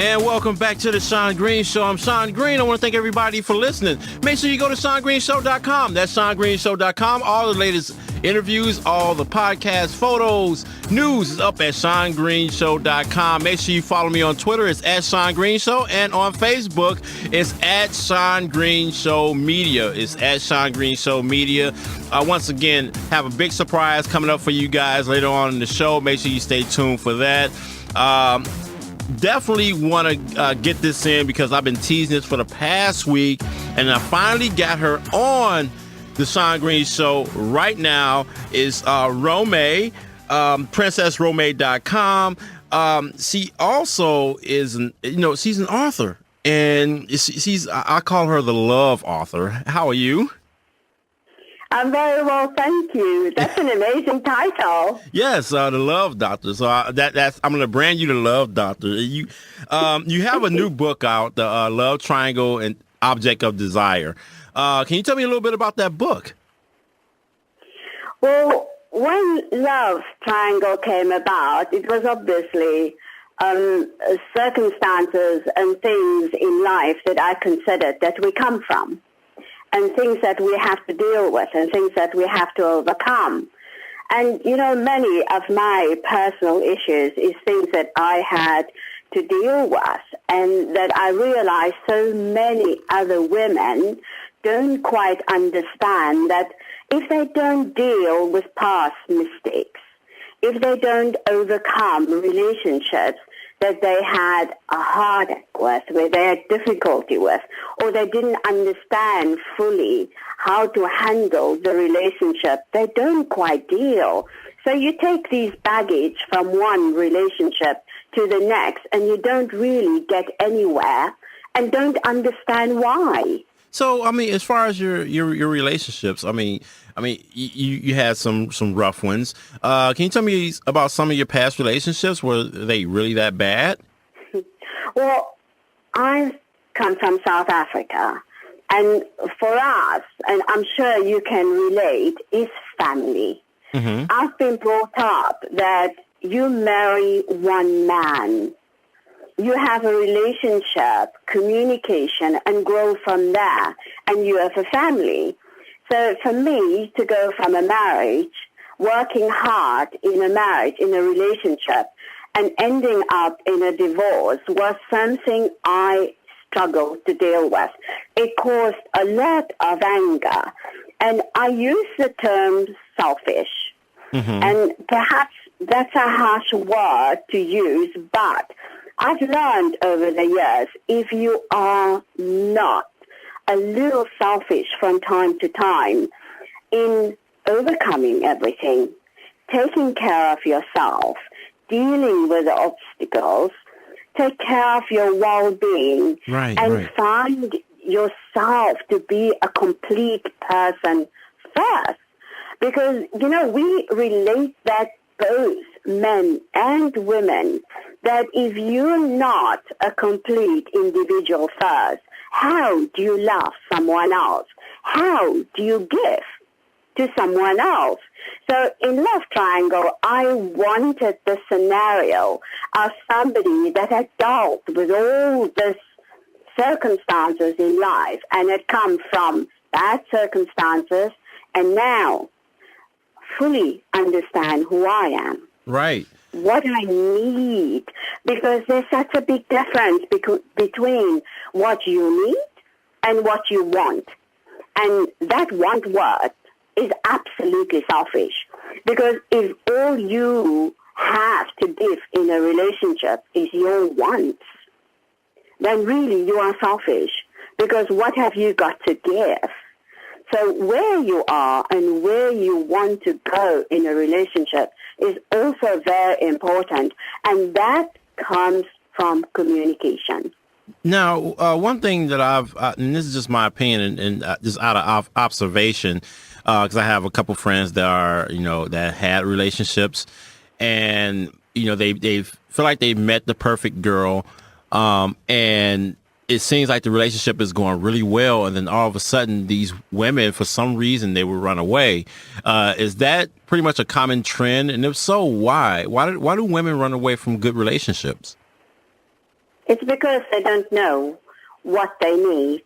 And welcome back to the Sean Green Show. I'm Sean Green. I want to thank everybody for listening. Make sure you go to SeanGreenShow.com. That's SeanGreenShow.com. All the latest interviews, all the podcasts, photos, news is up at SeanGreenShow.com. Make sure you follow me on Twitter. It's at Sean Green Show. And on Facebook, it's at Sean Green Show Media. It's at Sean Green Show Media. Once again, have a big surprise coming up for you guys later on in the show. Make sure you stay tuned for that. Definitely want to get this in because I've been teasing this for the past week, and I finally got her on the Sean Green Show. Right now is Romay, PrincessRomay.com. She also is, she's an author, and I call her the love author. How are you? I'm very well, thank you. That's an amazing title. Yes, the Love Doctor. So that's I'm going to brand you the Love Doctor. You have a new book out, the Love Triangle and Object of Desire. Can you tell me a little bit about that book? Well, when Love Triangle came about, it was obviously circumstances and things in life that I considered that we come from, and things that we have to deal with, and things that we have to overcome. And, many of my personal issues is things that I had to deal with, and that I realized so many other women don't quite understand that if they don't deal with past mistakes, if they don't overcome relationships that they had a heartache with, where they had difficulty with, or they didn't understand fully how to handle the relationship, they don't quite deal. So you take these baggage from one relationship to the next, and you don't really get anywhere and don't understand why. So, as far as your relationships, you had some rough ones. Can you tell me about some of your past relationships? Were they really that bad? Well, I come from South Africa, and for us, and I'm sure you can relate, is family. Mm-hmm. I've been brought up that you marry one man. You have a relationship, communication, and grow from there, and you have a family. So for me to go from a marriage, working hard in a marriage, in a relationship, and ending up in a divorce was something I struggled to deal with. It caused a lot of anger, and I use the term selfish. Mm-hmm. And perhaps that's a harsh word to use, but I've learned over the years, if you are not a little selfish from time to time in overcoming everything, taking care of yourself, dealing with the obstacles, take care of your well-being, find yourself to be a complete person first. Because, we relate that both men and women, that if you're not a complete individual first, how do you love someone else? How do you give to someone else? So in Love Triangle, I wanted the scenario of somebody that had dealt with all these circumstances in life and had come from bad circumstances and now fully understand who I am. Right. What I need, because there's such a big difference between what you need and what you want. And that want word is absolutely selfish, because if all you have to give in a relationship is your wants, then really you are selfish, because what have you got to give? So where you are and where you want to go in a relationship is also very important, and that comes from communication. Now, one thing that and this is just my opinion and just out of observation, because I have a couple friends that are, that had relationships, and, they feel like they've met the perfect girl, and it seems like the relationship is going really well, and then all of a sudden these women, for some reason, they will run away. Is that pretty much a common trend? And if so, why? Why do women run away from good relationships? It's because they don't know what they need.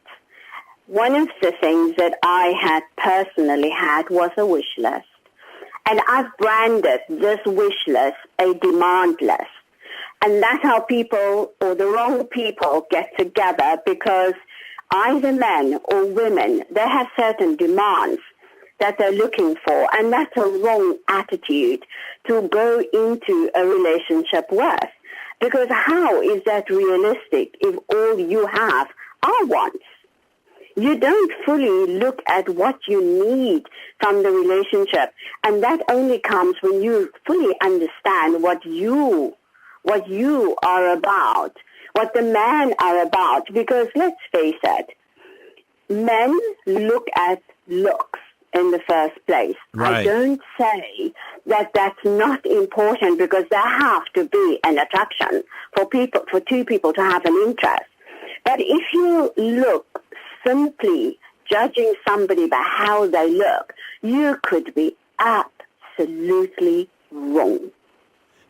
One of the things that I had personally had was a wish list. And I've branded this wish list a demand list. And that's how people, or the wrong people, get together, because either men or women, they have certain demands that they're looking for. And that's a wrong attitude to go into a relationship with. Because how is that realistic if all you have are wants? You don't fully look at what you need from the relationship. And that only comes when you fully understand what you are about, what the men are about. Because let's face it, men look at looks in the first place. Right. I don't say that that's not important, because there have to be an attraction for two people to have an interest. But if you look simply judging somebody by how they look, you could be absolutely wrong.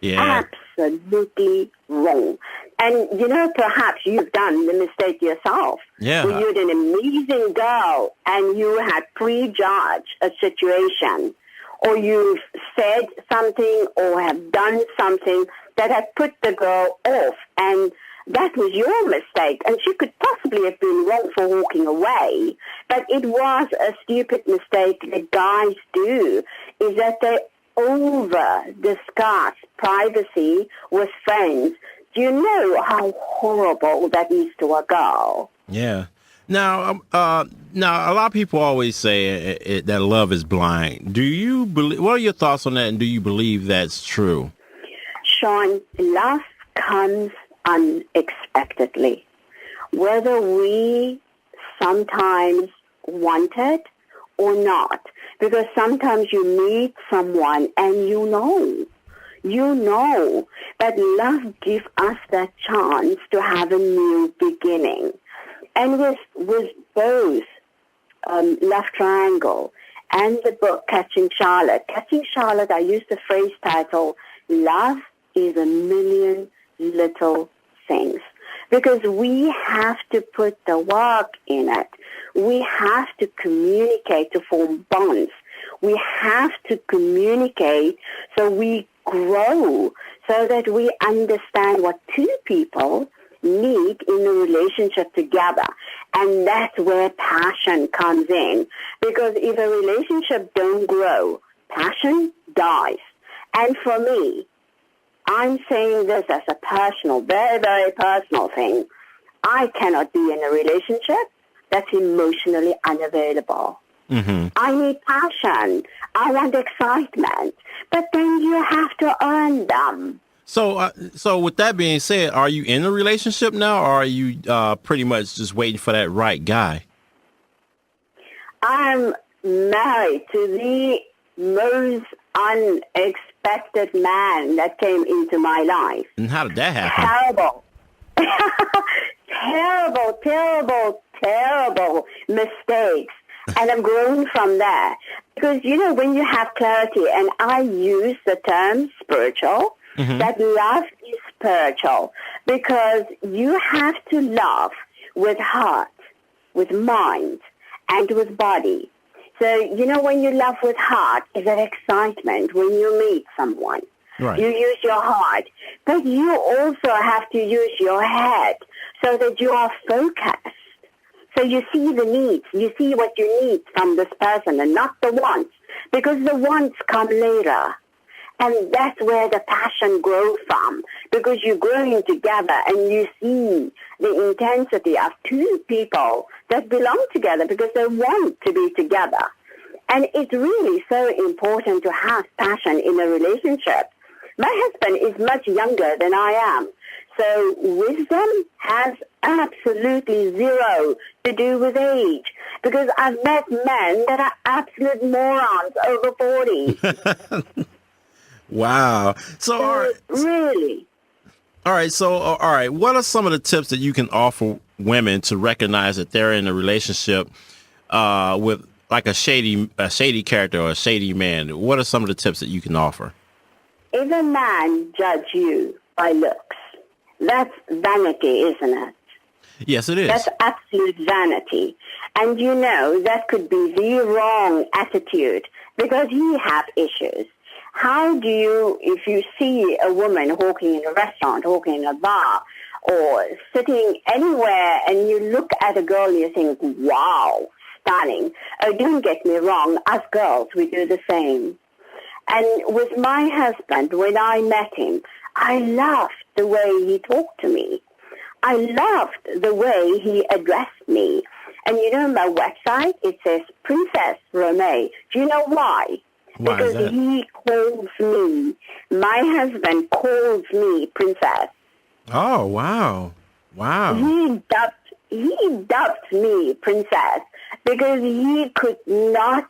Yeah. Absolutely wrong. And, perhaps you've done the mistake yourself. Yeah. Where you're an amazing girl and you had prejudged a situation, or you've said something or have done something that had put the girl off, and that was your mistake, and she could possibly have been wrong for walking away. But it was a stupid mistake that guys do, is that they over-discuss privacy with friends. Do you know how horrible that is to a girl? Yeah. Now, a lot of people always say that love is blind. Do you believe? What are your thoughts on that, and do you believe that's true? Sean, love comes unexpectedly, whether we sometimes want it or not. Because sometimes you meet someone and you know, but love gives us that chance to have a new beginning. And with both Love Triangle and the book Catching Charlotte, I used the phrase title, Love is a Million Little Things. Because we have to put the work in it. We have to communicate to form bonds. We have to communicate so we grow, so that we understand what two people need in a relationship together. And that's where passion comes in. Because if a relationship don't grow, passion dies. And for me, I'm saying this as a personal, very, very personal thing. I cannot be in a relationship that's emotionally unavailable. Mm-hmm. I need passion. I want excitement. But then you have to earn them. So with that being said, are you in a relationship now, or are you pretty much just waiting for that right guy? I'm married to the most unexpected man that came into my life. And how did that happen? Terrible mistakes. And I'm growing from there. Because, when you have clarity, and I use the term spiritual, mm-hmm. that love is spiritual. Because you have to love with heart, with mind, and with body. So, when you love with heart, is that excitement when you meet someone. Right. You use your heart. But you also have to use your head so that you are focused. So you see the needs. You see what you need from this person and not the wants. Because the wants come later. And that's where the passion grows from. Because you're growing together and you see the intensity of two people that belong together because they want to be together. And it's really so important to have passion in a relationship. My husband is much younger than I am. So wisdom has absolutely zero to do with age. Because I've met men that are absolute morons over 40. Wow. So, all right. Really? All right. So, all right. What are some of the tips that you can offer women to recognize that they're in a relationship with like a shady character or a shady man? What are some of the tips that you can offer? If a man judges you by looks, That's vanity, isn't it? Yes, it is. That's absolute vanity. And that could be the wrong attitude because he has issues. How do you, if you see a woman walking in a restaurant, walking in a bar, or sitting anywhere and you look at a girl and you think, wow, stunning. Oh, don't get me wrong, us girls, we do the same. And with my husband, when I met him, I loved the way he talked to me. I loved the way he addressed me. And my website, it says Princess Romay. Do you know why? Why because is that? he calls me, my husband calls me Princess. Oh, wow. Wow. He dubbed me Princess because he could not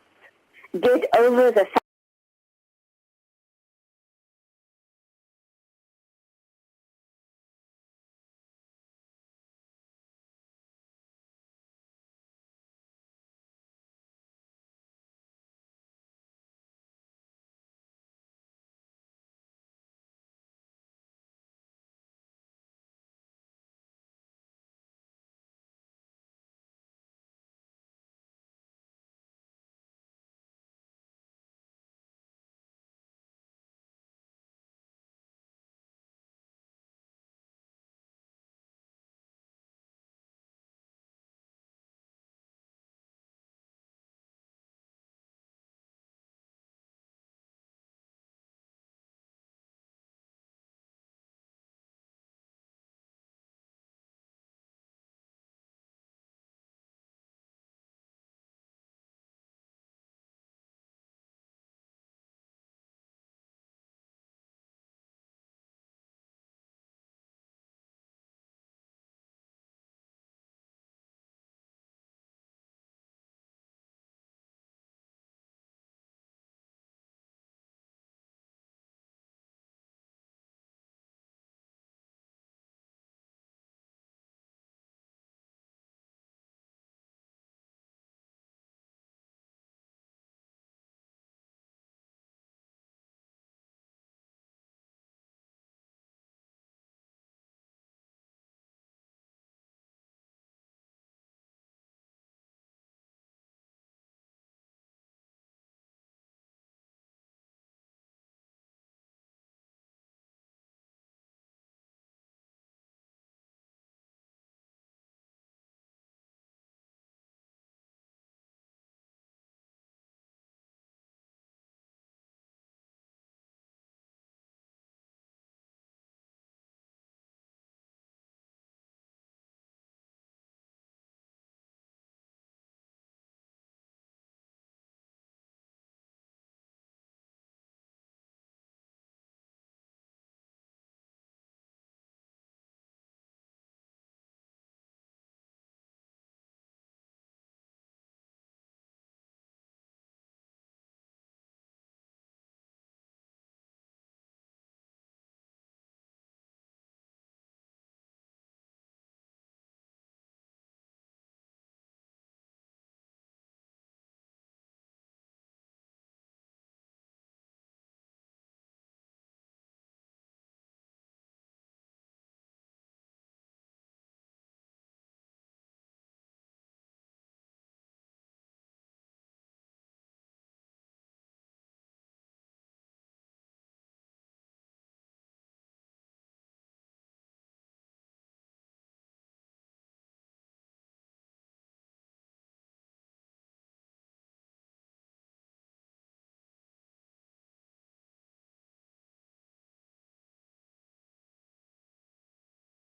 get over the fact